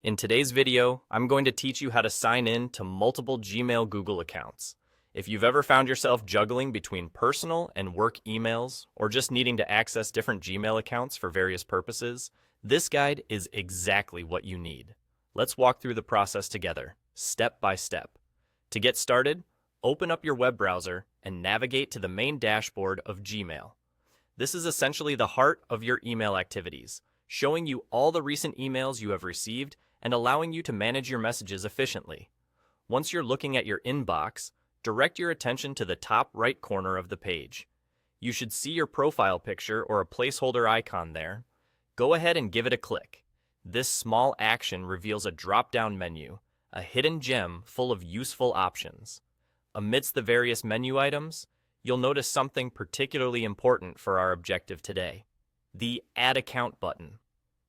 In today's video, I'm going to teach you how to sign in to multiple Gmail Google accounts. If you've ever found yourself juggling between personal and work emails, or just needing to access different Gmail accounts for various purposes, this guide is exactly what you need. Let's walk through the process together, step by step. To get started, open up your web browser and navigate to the main dashboard of Gmail. This is essentially the heart of your email activities, showing you all the recent emails you have received and allowing you to manage your messages efficiently. Once you're looking at your inbox, direct your attention to the top right corner of the page. You should see your profile picture or a placeholder icon there. Go ahead and give it a click. This small action reveals a drop-down menu, a hidden gem full of useful options. Amidst the various menu items, you'll notice something particularly important for our objective today: the Add Account button.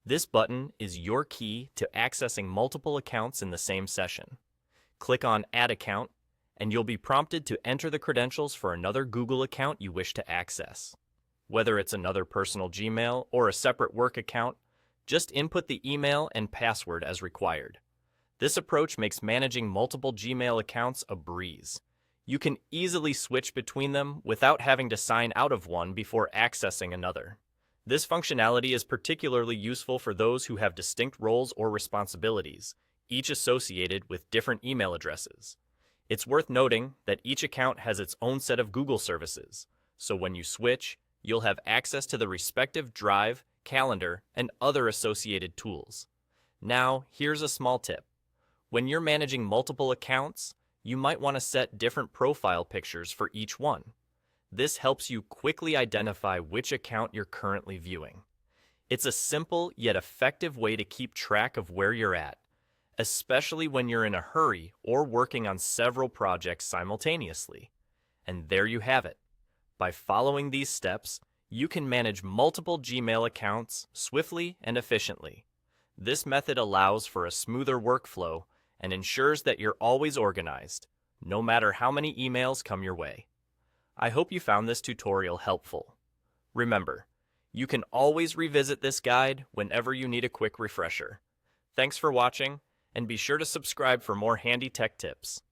This button is your key to accessing multiple accounts in the same session. Click on Add Account, and you'll be prompted to enter the credentials for another Google account you wish to access. Whether it's another personal Gmail or a separate work account, just input the email and password as required. This approach makes managing multiple Gmail accounts a breeze. You can easily switch between them without having to sign out of one before accessing another. This functionality is particularly useful for those who have distinct roles or responsibilities, each associated with different email addresses. It's worth noting that each account has its own set of Google services, so when you switch, you'll have access to the respective Drive, Calendar, and other associated tools. Now, here's a small tip. When you're managing multiple accounts, you might want to set different profile pictures for each one. This helps you quickly identify which account you're currently viewing. It's a simple yet effective way to keep track of where you're at, especially when you're in a hurry or working on several projects simultaneously. And there you have it. By following these steps, you can manage multiple Gmail accounts swiftly and efficiently. This method allows for a smoother workflow and ensures that you're always organized, no matter how many emails come your way. I hope you found this tutorial helpful. Remember, you can always revisit this guide whenever you need a quick refresher. Thanks for watching, and be sure to subscribe for more handy tech tips.